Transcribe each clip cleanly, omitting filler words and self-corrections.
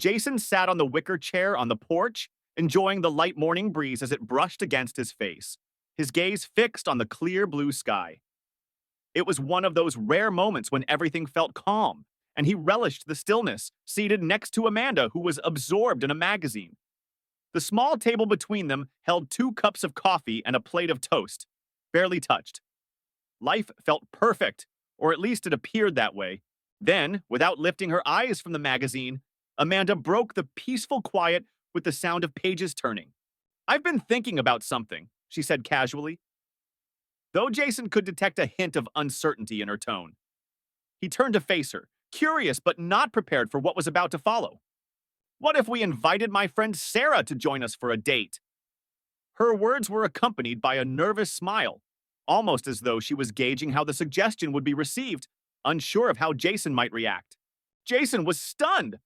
Jason sat on the wicker chair on the porch, enjoying the light morning breeze as it brushed against his face, his gaze fixed on the clear blue sky. It was one of those rare moments when everything felt calm, and he relished the stillness, seated next to Amanda, who was absorbed in a magazine. The small table between them held 2 cups of coffee and a plate of toast, barely touched. Life felt perfect, or at least it appeared that way. Then, without lifting her eyes from the magazine, Amanda broke the peaceful quiet with the sound of pages turning. "I've been thinking about something," she said casually, though Jason could detect a hint of uncertainty in her tone. He turned to face her, curious but not prepared for what was about to follow. "What if we invited my friend Sarah to join us for a date?" Her words were accompanied by a nervous smile, almost as though she was gauging how the suggestion would be received, unsure of how Jason might react. Jason was stunned.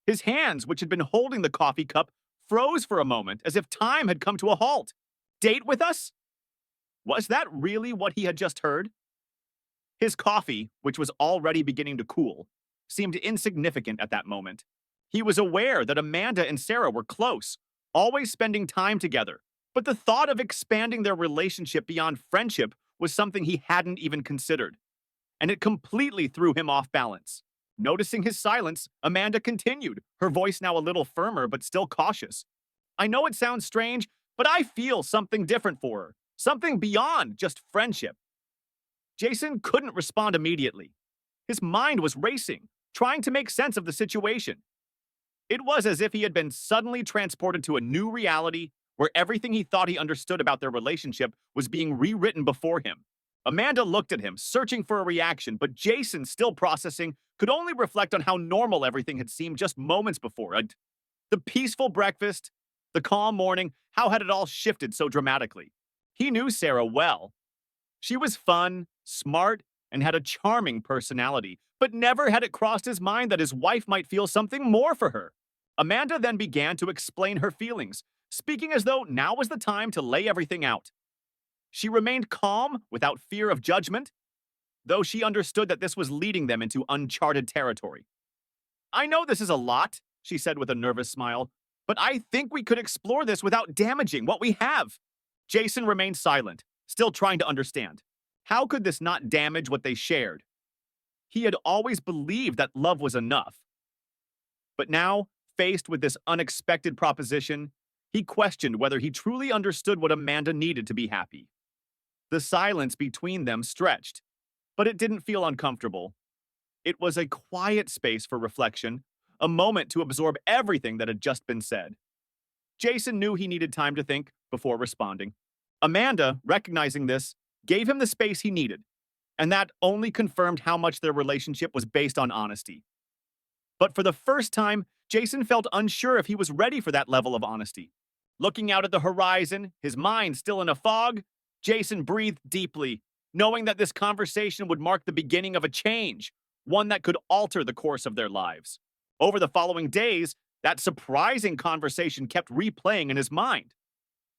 His hands, which had been holding the coffee cup, froze for a moment as if time had come to a halt. Date with us? Was that really what he had just heard? His coffee, which was already beginning to cool, seemed insignificant at that moment. He was aware that Amanda and Sarah were close, always spending time together, but the thought of expanding their relationship beyond friendship was something he hadn't even considered, and it completely threw him off balance. Noticing his silence, Amanda continued, her voice now a little firmer but still cautious. "I know it sounds strange, but I feel something different for her, something beyond just friendship." Jason couldn't respond immediately. His mind was racing, trying to make sense of the situation. It was as if he had been suddenly transported to a new reality where everything he thought he understood about their relationship was being rewritten before him. Amanda looked at him, searching for a reaction, but Jason, still processing, could only reflect on how normal everything had seemed just moments before. The peaceful breakfast, the calm morning, how had it all shifted so dramatically? He knew Sarah well. She was fun, smart, and had a charming personality, but never had it crossed his mind that his wife might feel something more for her. Amanda then began to explain her feelings, speaking as though now was the time to lay everything out. She remained calm, without fear of judgment, though she understood that this was leading them into uncharted territory. "I know this is a lot," she said with a nervous smile, "but I think we could explore this without damaging what we have." Jason remained silent, still trying to understand. How could this not damage what they shared? He had always believed that love was enough. But now, faced with this unexpected proposition, he questioned whether he truly understood what Amanda needed to be happy. The silence between them stretched, but it didn't feel uncomfortable. It was a quiet space for reflection, a moment to absorb everything that had just been said. Jason knew he needed time to think before responding. Amanda, recognizing this, gave him the space he needed, and that only confirmed how much their relationship was based on honesty. But for the first time, Jason felt unsure if he was ready for that level of honesty. Looking out at the horizon, his mind still in a fog, Jason breathed deeply, knowing that this conversation would mark the beginning of a change, one that could alter the course of their lives. Over the following days, that surprising conversation kept replaying in his mind.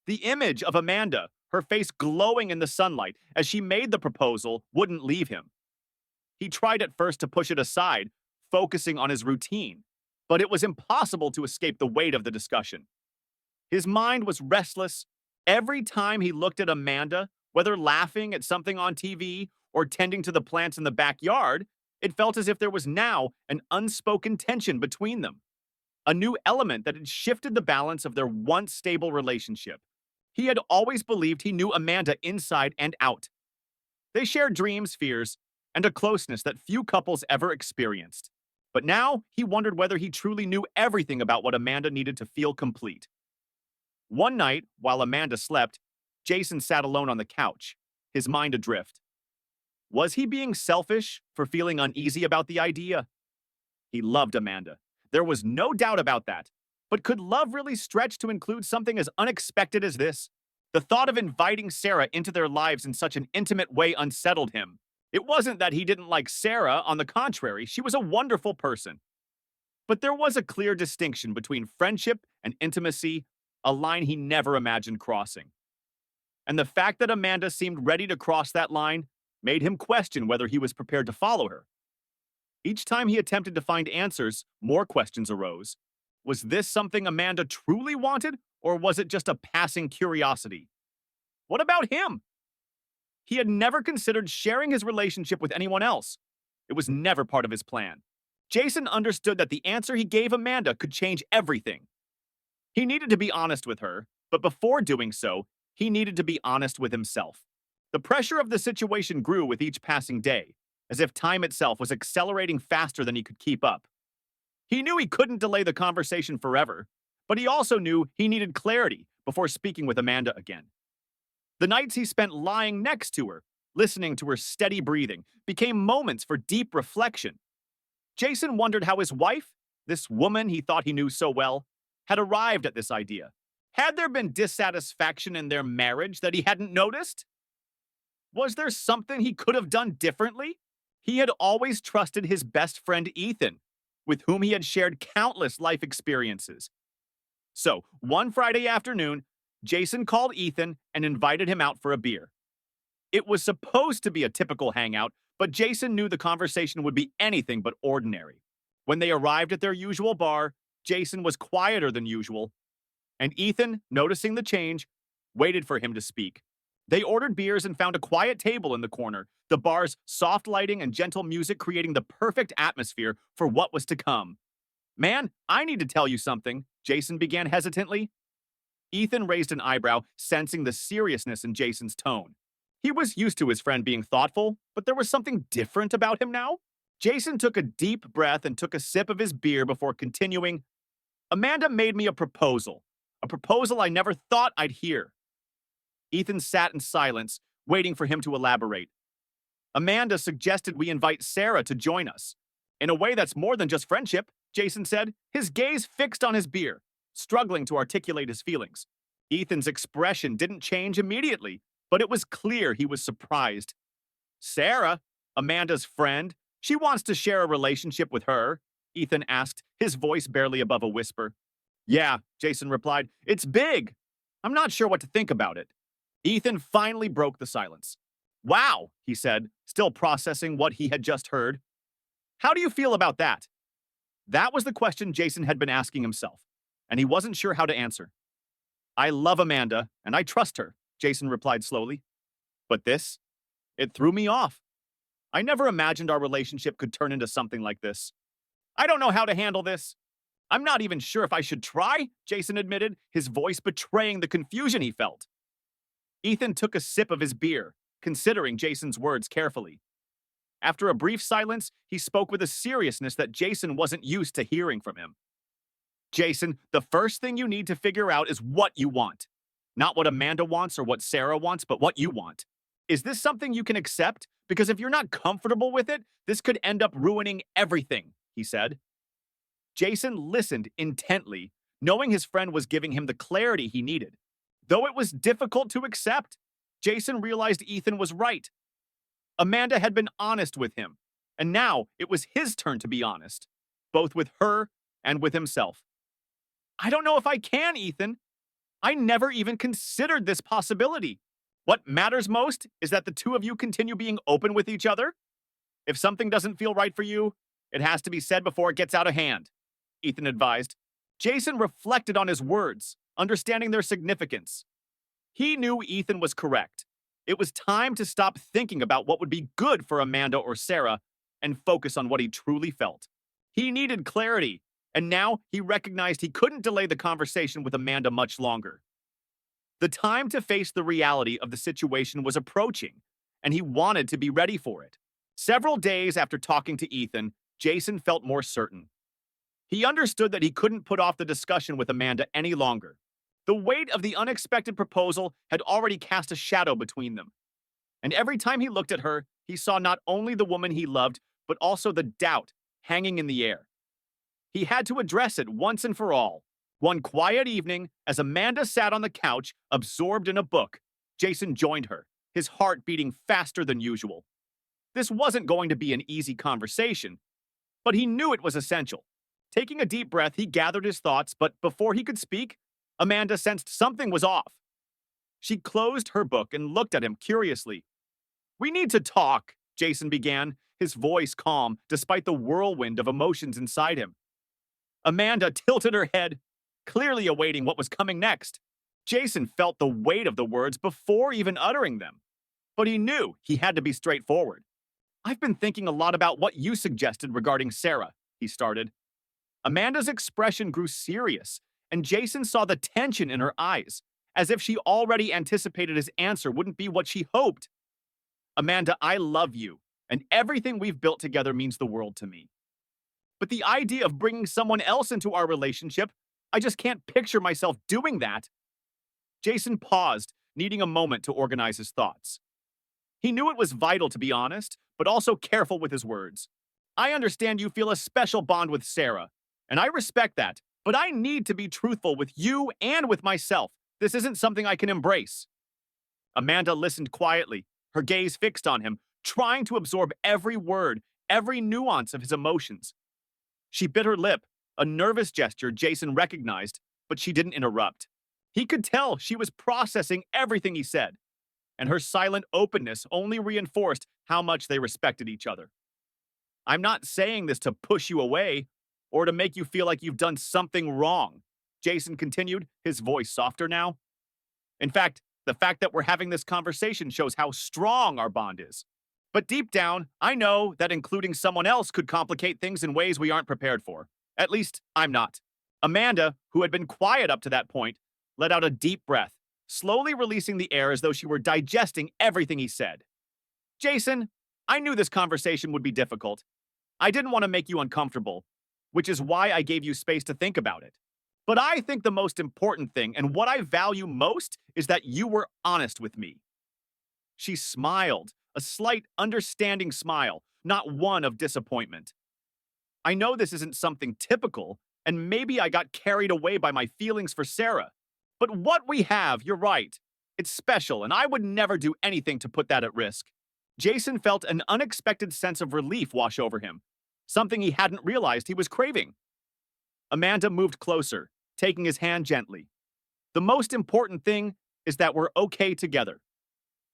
The image of Amanda, her face glowing in the sunlight as she made the proposal, wouldn't leave him. He tried at first to push it aside, focusing on his routine, but it was impossible to escape the weight of the discussion. His mind was restless. Every time he looked at Amanda, whether laughing at something on TV or tending to the plants in the backyard, it felt as if there was now an unspoken tension between them, a new element that had shifted the balance of their once stable relationship. He had always believed he knew Amanda inside and out. They shared dreams, fears, and a closeness that few couples ever experienced. But now he wondered whether he truly knew everything about what Amanda needed to feel complete. One night, while Amanda slept, Jason sat alone on the couch, his mind adrift. Was he being selfish for feeling uneasy about the idea? He loved Amanda. There was no doubt about that. But could love really stretch to include something as unexpected as this? The thought of inviting Sarah into their lives in such an intimate way unsettled him. It wasn't that he didn't like Sarah, on the contrary, she was a wonderful person. But there was a clear distinction between friendship and intimacy, a line he never imagined crossing. And the fact that Amanda seemed ready to cross that line made him question whether he was prepared to follow her. Each time he attempted to find answers, more questions arose. Was this something Amanda truly wanted, or was it just a passing curiosity? What about him? He had never considered sharing his relationship with anyone else. It was never part of his plan. Jason understood that the answer he gave Amanda could change everything. He needed to be honest with her, but before doing so, he needed to be honest with himself. The pressure of the situation grew with each passing day, as if time itself was accelerating faster than he could keep up. He knew he couldn't delay the conversation forever, but he also knew he needed clarity before speaking with Amanda again. The nights he spent lying next to her, listening to her steady breathing, became moments for deep reflection. Jason wondered how his wife, this woman he thought he knew so well, had arrived at this idea. Had there been dissatisfaction in their marriage that he hadn't noticed? Was there something he could have done differently? He had always trusted his best friend Ethan, with whom he had shared countless life experiences. So, one Friday afternoon, Jason called Ethan and invited him out for a beer. It was supposed to be a typical hangout, but Jason knew the conversation would be anything but ordinary. When they arrived at their usual bar, Jason was quieter than usual, and Ethan, noticing the change, waited for him to speak. They ordered beers and found a quiet table in the corner, the bar's soft lighting and gentle music creating the perfect atmosphere for what was to come. "Man, I need to tell you something," Jason began hesitantly. Ethan raised an eyebrow, sensing the seriousness in Jason's tone. He was used to his friend being thoughtful, but there was something different about him now. Jason took a deep breath and took a sip of his beer before continuing, "Amanda made me a proposal I never thought I'd hear." Ethan sat in silence, waiting for him to elaborate. "Amanda suggested we invite Sarah to join us. In a way that's more than just friendship," Jason said, his gaze fixed on his beer, struggling to articulate his feelings. Ethan's expression didn't change immediately, but it was clear he was surprised. "Sarah? Amanda's friend? She wants to share a relationship with her?" Ethan asked, his voice barely above a whisper. "Yeah," Jason replied. "It's big. I'm not sure what to think about it." Ethan finally broke the silence. "Wow," he said, still processing what he had just heard. "How do you feel about that?" That was the question Jason had been asking himself, and he wasn't sure how to answer. "I love Amanda, and I trust her," Jason replied slowly. "But this? It threw me off. I never imagined our relationship could turn into something like this. I don't know how to handle this. I'm not even sure if I should try," Jason admitted, his voice betraying the confusion he felt. Ethan took a sip of his beer, considering Jason's words carefully. After a brief silence, he spoke with a seriousness that Jason wasn't used to hearing from him. "Jason, the first thing you need to figure out is what you want. Not what Amanda wants or what Sarah wants, but what you want. Is this something you can accept? Because if you're not comfortable with it, this could end up ruining everything," he said. Jason listened intently, knowing his friend was giving him the clarity he needed. Though it was difficult to accept, Jason realized Ethan was right. Amanda had been honest with him, and now it was his turn to be honest, both with her and with himself. "I don't know if I can, Ethan. I never even considered this possibility. What matters most is that the two of you continue being open with each other. If something doesn't feel right for you, it has to be said before it gets out of hand," Ethan advised. Jason reflected on his words, understanding their significance. He knew Ethan was correct. It was time to stop thinking about what would be good for Amanda or Sarah and focus on what he truly felt. He needed clarity, and now he recognized he couldn't delay the conversation with Amanda much longer. The time to face the reality of the situation was approaching, and he wanted to be ready for it. Several days after talking to Ethan, Jason felt more certain. He understood that he couldn't put off the discussion with Amanda any longer. The weight of the unexpected proposal had already cast a shadow between them. And every time he looked at her, he saw not only the woman he loved, but also the doubt hanging in the air. He had to address it once and for all. One quiet evening, as Amanda sat on the couch, absorbed in a book, Jason joined her, his heart beating faster than usual. This wasn't going to be an easy conversation, but he knew it was essential. Taking a deep breath, he gathered his thoughts, but before he could speak, Amanda sensed something was off. She closed her book and looked at him curiously. "We need to talk," Jason began, his voice calm despite the whirlwind of emotions inside him. Amanda tilted her head, clearly awaiting what was coming next. Jason felt the weight of the words before even uttering them, but he knew he had to be straightforward. "I've been thinking a lot about what you suggested regarding Sarah," he started. Amanda's expression grew serious, and Jason saw the tension in her eyes, as if she already anticipated his answer wouldn't be what she hoped. "Amanda, I love you, and everything we've built together means the world to me. But the idea of bringing someone else into our relationship, I just can't picture myself doing that." Jason paused, needing a moment to organize his thoughts. He knew it was vital to be honest, but also careful with his words. "I understand you feel a special bond with Sarah, and I respect that, but I need to be truthful with you and with myself. This isn't something I can embrace." Amanda listened quietly, her gaze fixed on him, trying to absorb every word, every nuance of his emotions. She bit her lip, a nervous gesture Jason recognized, but she didn't interrupt. He could tell she was processing everything he said, and her silent openness only reinforced how much they respected each other. "I'm not saying this to push you away or to make you feel like you've done something wrong," Jason continued, his voice softer now. "In fact, the fact that we're having this conversation shows how strong our bond is. But deep down, I know that including someone else could complicate things in ways we aren't prepared for. At least, I'm not." Amanda, who had been quiet up to that point, let out a deep breath, slowly releasing the air as though she were digesting everything he said. "Jason, I knew this conversation would be difficult. I didn't want to make you uncomfortable, which is why I gave you space to think about it. But I think the most important thing and what I value most is that you were honest with me." She smiled, a slight, understanding smile, not one of disappointment. "I know this isn't something typical, and maybe I got carried away by my feelings for Sarah. But what we have, you're right. It's special, and I would never do anything to put that at risk." Jason felt an unexpected sense of relief wash over him, something he hadn't realized he was craving. Amanda moved closer, taking his hand gently. "The most important thing is that we're okay together.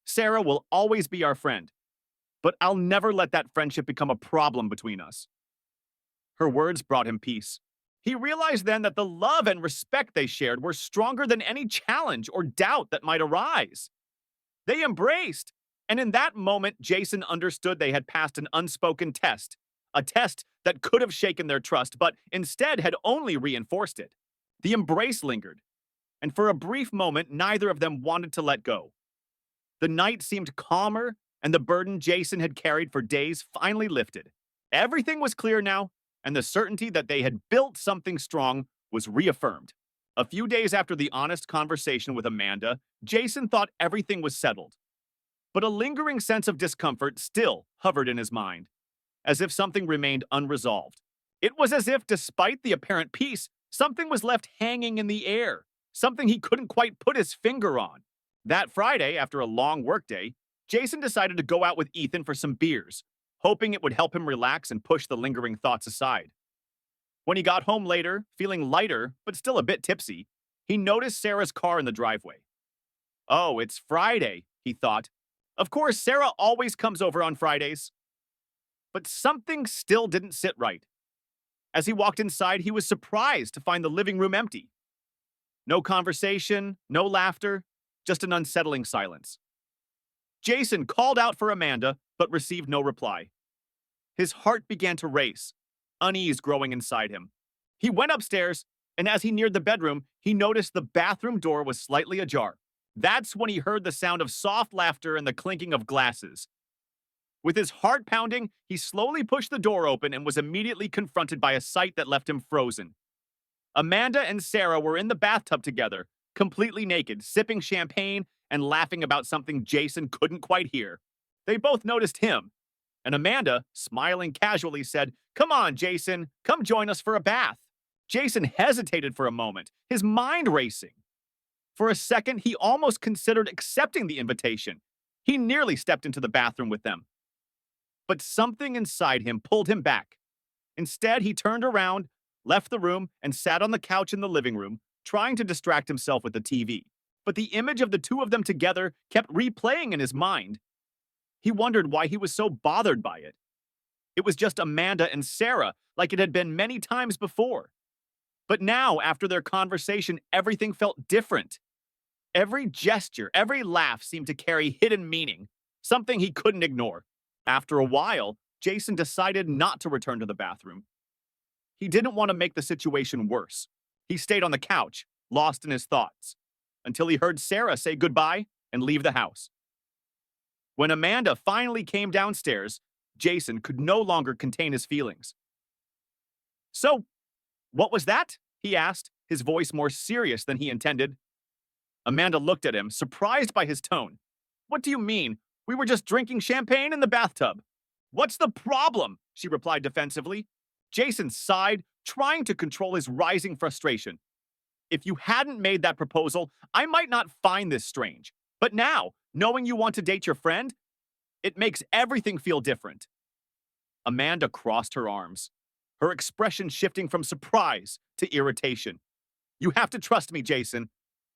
Sarah will always be our friend, but I'll never let that friendship become a problem between us." Her words brought him peace. He realized then that the love and respect they shared were stronger than any challenge or doubt that might arise. They embraced, and in that moment, Jason understood they had passed an unspoken test, a test that could have shaken their trust, but instead had only reinforced it. The embrace lingered, and for a brief moment, neither of them wanted to let go. The night seemed calmer, and the burden Jason had carried for days finally lifted. Everything was clear now, and the certainty that they had built something strong was reaffirmed. A few days after the honest conversation with Amanda, Jason thought everything was settled. But a lingering sense of discomfort still hovered in his mind, as if something remained unresolved. It was as if, despite the apparent peace, something was left hanging in the air, something he couldn't quite put his finger on. That Friday, after a long workday, Jason decided to go out with Ethan for some beers, hoping it would help him relax and push the lingering thoughts aside. When he got home later, feeling lighter but still a bit tipsy, he noticed Sarah's car in the driveway. "Oh, it's Friday," he thought. "Of course, Sarah always comes over on Fridays." But something still didn't sit right. As he walked inside, he was surprised to find the living room empty. No conversation, no laughter, just an unsettling silence. Jason called out for Amanda, but received no reply. His heart began to race, unease growing inside him. He went upstairs, and as he neared the bedroom, he noticed the bathroom door was slightly ajar. That's when he heard the sound of soft laughter and the clinking of glasses. With his heart pounding, he slowly pushed the door open and was immediately confronted by a sight that left him frozen. Amanda and Sarah were in the bathtub together, completely naked, sipping champagne and laughing about something Jason couldn't quite hear. They both noticed him, and Amanda, smiling casually, said, "Come on, Jason, come join us for a bath." Jason hesitated for a moment, his mind racing. For a second, he almost considered accepting the invitation. He nearly stepped into the bathroom with them. But something inside him pulled him back. Instead, he turned around, left the room, and sat on the couch in the living room, trying to distract himself with the TV. But the image of the two of them together kept replaying in his mind. He wondered why he was so bothered by it. It was just Amanda and Sarah, like it had been many times before. But now, after their conversation, everything felt different. Every gesture, every laugh seemed to carry hidden meaning, something he couldn't ignore. After a while, Jason decided not to return to the bathroom. He didn't want to make the situation worse. He stayed on the couch, lost in his thoughts, until he heard Sarah say goodbye and leave the house. When Amanda finally came downstairs, Jason could no longer contain his feelings. "So, what was that?" he asked, his voice more serious than he intended. Amanda looked at him, surprised by his tone. "What do you mean? We were just drinking champagne in the bathtub." "What's the problem?" she replied defensively. Jason sighed, trying to control his rising frustration. "If you hadn't made that proposal, I might not find this strange. But now, knowing you want to date your friend, it makes everything feel different." Amanda crossed her arms, her expression shifting from surprise to irritation. "You have to trust me, Jason.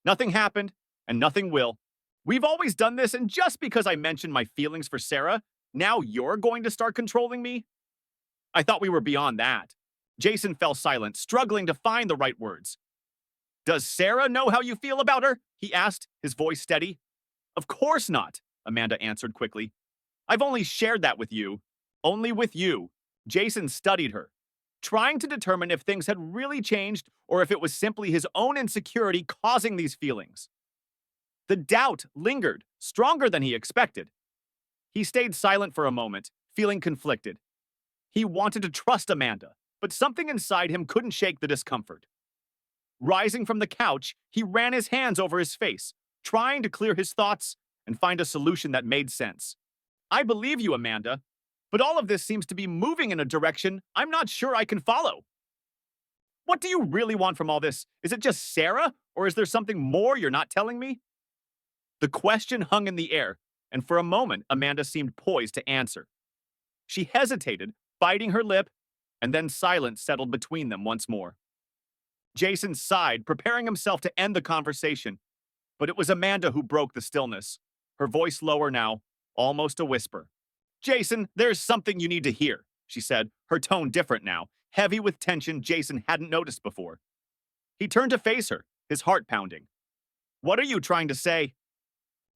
Nothing happened, and nothing will. We've always done this, and just because I mentioned my feelings for Sarah, now you're going to start controlling me? I thought we were beyond that." Jason fell silent, struggling to find the right words. "Does Sarah know how you feel about her?" he asked, his voice steady. "Of course not," Amanda answered quickly. "I've only shared that with you. Only with you." Jason studied her, trying to determine if things had really changed or if it was simply his own insecurity causing these feelings. The doubt lingered, stronger than he expected. He stayed silent for a moment, feeling conflicted. He wanted to trust Amanda, but something inside him couldn't shake the discomfort. Rising from the couch, he ran his hands over his face, trying to clear his thoughts and find a solution that made sense. "I believe you, Amanda, but all of this seems to be moving in a direction I'm not sure I can follow. What do you really want from all this? Is it just Sarah, or is there something more you're not telling me?" The question hung in the air, and for a moment, Amanda seemed poised to answer. She hesitated, biting her lip, and then silence settled between them once more. Jason sighed, preparing himself to end the conversation, but it was Amanda who broke the stillness, her voice lower now, almost a whisper. "Jason, there's something you need to hear," she said, her tone different now, heavy with tension Jason hadn't noticed before. He turned to face her, his heart pounding. "What are you trying to say?"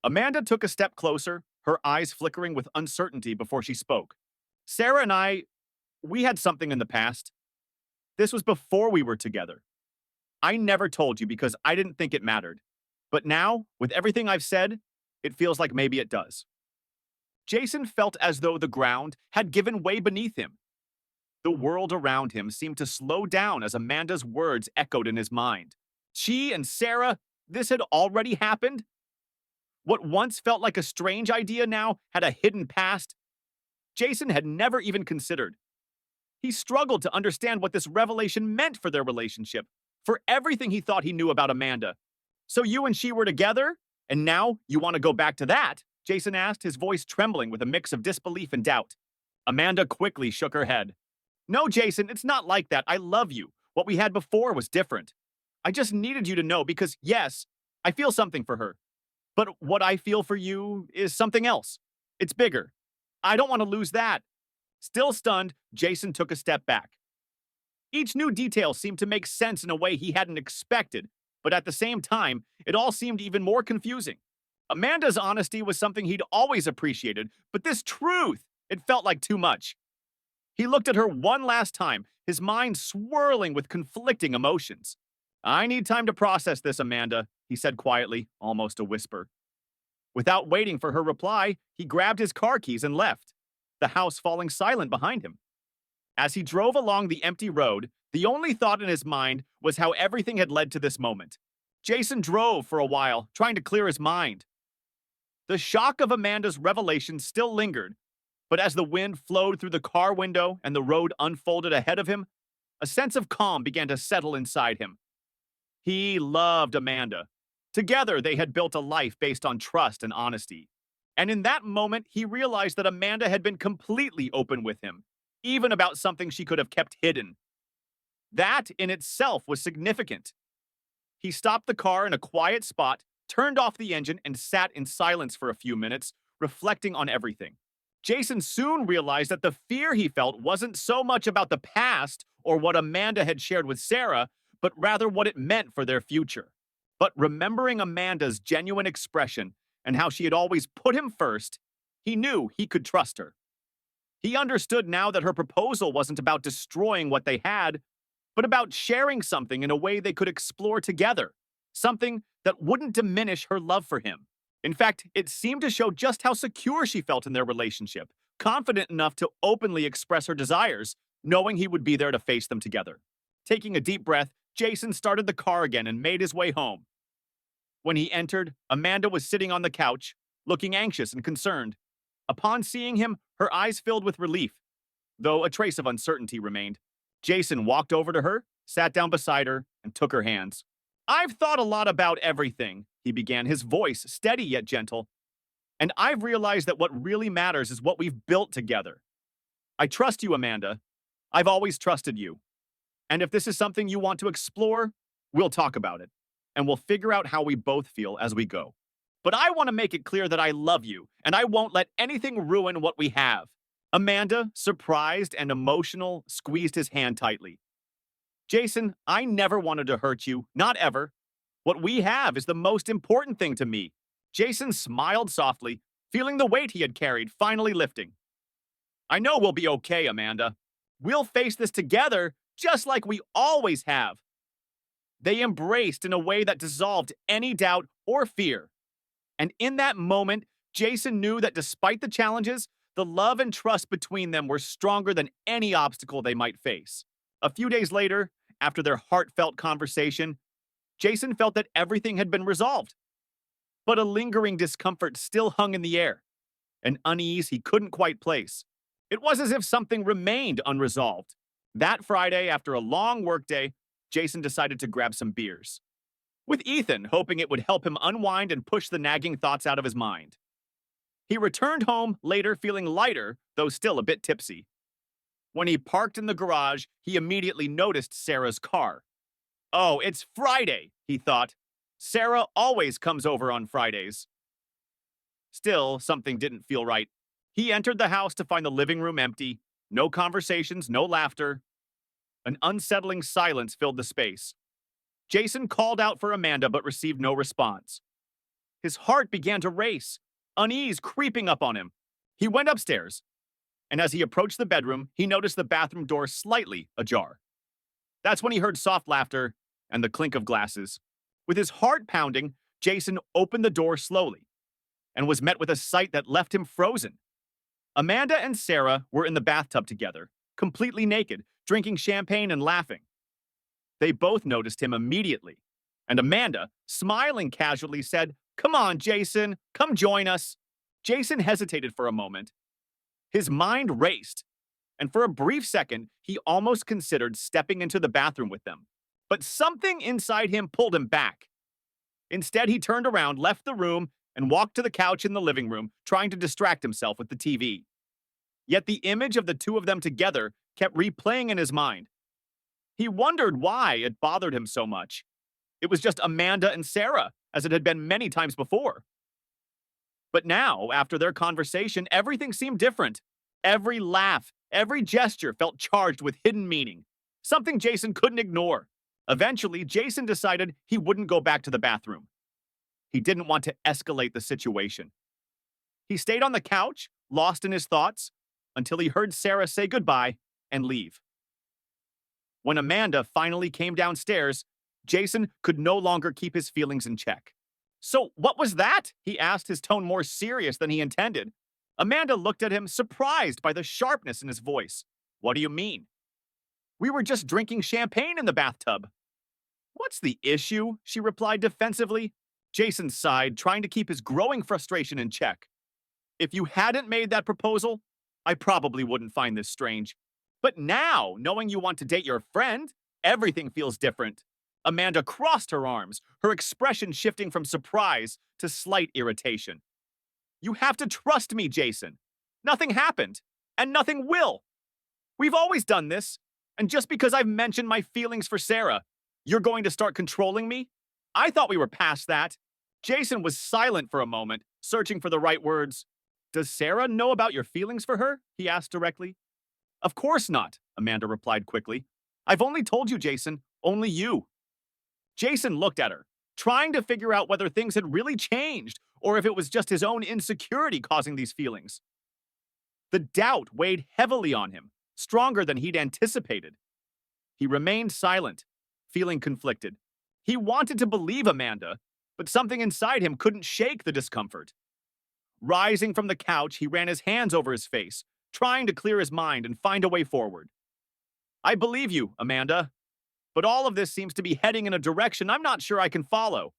Amanda took a step closer, her eyes flickering with uncertainty before she spoke. "Sarah and we had something in the past. This was before we were together. I never told you because I didn't think it mattered. But now, with everything I've said, it feels like maybe it does." Jason felt as though the ground had given way beneath him. The world around him seemed to slow down as Amanda's words echoed in his mind. She and Sarah, this had already happened? What once felt like a strange idea now had a hidden past Jason had never even considered. He struggled to understand what this revelation meant for their relationship, for everything he thought he knew about Amanda. "So you and she were together, and now you want to go back to that?" Jason asked, his voice trembling with a mix of disbelief and doubt. Amanda quickly shook her head. "No, Jason, it's not like that. I love you. What we had before was different. I just needed you to know because, yes, I feel something for her. But what I feel for you is something else. It's bigger. I don't want to lose that." Still stunned, Jason took a step back. Each new detail seemed to make sense in a way he hadn't expected, but at the same time, it all seemed even more confusing. Amanda's honesty was something he'd always appreciated, but this truth, it felt like too much. He looked at her one last time, his mind swirling with conflicting emotions. "I need time to process this, Amanda," he said quietly, almost a whisper. Without waiting for her reply, he grabbed his car keys and left, the house falling silent behind him. As he drove along the empty road, the only thought in his mind was how everything had led to this moment. Jason drove for a while, trying to clear his mind. The shock of Amanda's revelation still lingered, but as the wind flowed through the car window and the road unfolded ahead of him, a sense of calm began to settle inside him. He loved Amanda. Together, they had built a life based on trust and honesty. And in that moment, he realized that Amanda had been completely open with him, even about something she could have kept hidden. That in itself was significant. He stopped the car in a quiet spot, turned off the engine, and sat in silence for a few minutes, reflecting on everything. Jason soon realized that the fear he felt wasn't so much about the past or what Amanda had shared with Sarah, but rather what it meant for their future. But remembering Amanda's genuine expression and how she had always put him first, he knew he could trust her. He understood now that her proposal wasn't about destroying what they had, but about sharing something in a way they could explore together, something that wouldn't diminish her love for him. In fact, it seemed to show just how secure she felt in their relationship, confident enough to openly express her desires, knowing he would be there to face them together. Taking a deep breath, Jason started the car again and made his way home. When he entered, Amanda was sitting on the couch, looking anxious and concerned. Upon seeing him, her eyes filled with relief, though a trace of uncertainty remained. Jason walked over to her, sat down beside her, and took her hands. "I've thought a lot about everything," he began, his voice steady yet gentle. "And I've realized that what really matters is what we've built together. I trust you, Amanda. I've always trusted you. And if this is something you want to explore, we'll talk about it. And we'll figure out how we both feel as we go. But I want to make it clear that I love you, and I won't let anything ruin what we have." Amanda, surprised and emotional, squeezed his hand tightly. "Jason, I never wanted to hurt you, not ever. What we have is the most important thing to me." Jason smiled softly, feeling the weight he had carried finally lifting. "I know we'll be okay, Amanda. We'll face this together just like we always have." They embraced in a way that dissolved any doubt or fear. And in that moment, Jason knew that despite the challenges, the love and trust between them were stronger than any obstacle they might face. A few days later, after their heartfelt conversation, Jason felt that everything had been resolved. But a lingering discomfort still hung in the air, an unease he couldn't quite place. It was as if something remained unresolved. That Friday, after a long workday, Jason decided to grab some beers with Ethan, hoping it would help him unwind and push the nagging thoughts out of his mind. He returned home later feeling lighter, though still a bit tipsy. When he parked in the garage, he immediately noticed Sarah's car. "Oh, it's Friday," he thought. "Sarah always comes over on Fridays." Still, something didn't feel right. He entered the house to find the living room empty. No conversations, no laughter. An unsettling silence filled the space. Jason called out for Amanda but received no response. His heart began to race, unease creeping up on him. He went upstairs, and as he approached the bedroom, he noticed the bathroom door slightly ajar. That's when he heard soft laughter and the clink of glasses. With his heart pounding, Jason opened the door slowly and was met with a sight that left him frozen. Amanda and Sarah were in the bathtub together, completely naked, drinking champagne and laughing. They both noticed him immediately, and Amanda, smiling casually, said, "Come on, Jason, come join us." Jason hesitated for a moment. His mind raced, and for a brief second, he almost considered stepping into the bathroom with them. But something inside him pulled him back. Instead, he turned around, left the room, and walked to the couch in the living room, trying to distract himself with the TV. Yet the image of the two of them together kept replaying in his mind. He wondered why it bothered him so much. It was just Amanda and Sarah, as it had been many times before. But now, after their conversation, everything seemed different. Every laugh, every gesture felt charged with hidden meaning, something Jason couldn't ignore. Eventually, Jason decided he wouldn't go back to the bathroom. He didn't want to escalate the situation. He stayed on the couch, lost in his thoughts, until he heard Sarah say goodbye and leave. When Amanda finally came downstairs, Jason could no longer keep his feelings in check. "So, what was that?" he asked, his tone more serious than he intended. Amanda looked at him, surprised by the sharpness in his voice. "What do you mean?" "We were just drinking champagne in the bathtub." "What's the issue?" she replied defensively. Jason sighed, trying to keep his growing frustration in check. "If you hadn't made that proposal, I probably wouldn't find this strange. But now, knowing you want to date your friend, everything feels different." Amanda crossed her arms, her expression shifting from surprise to slight irritation. "You have to trust me, Jason. Nothing happened, and nothing will. We've always done this, and just because I've mentioned my feelings for Sarah, you're going to start controlling me? I thought we were past that." Jason was silent for a moment, searching for the right words. Does Sarah know about your feelings for her? He asked directly. Of course not, Amanda replied quickly. I've only told you, Jason, only you. Jason looked at her, trying to figure out whether things had really changed or if it was just his own insecurity causing these feelings. The doubt weighed heavily on him, stronger than he'd anticipated. He remained silent, feeling conflicted. He wanted to believe Amanda, but something inside him couldn't shake the discomfort. Rising from the couch, he ran his hands over his face, trying to clear his mind and find a way forward. I believe you, Amanda, but all of this seems to be heading in a direction I'm not sure I can follow.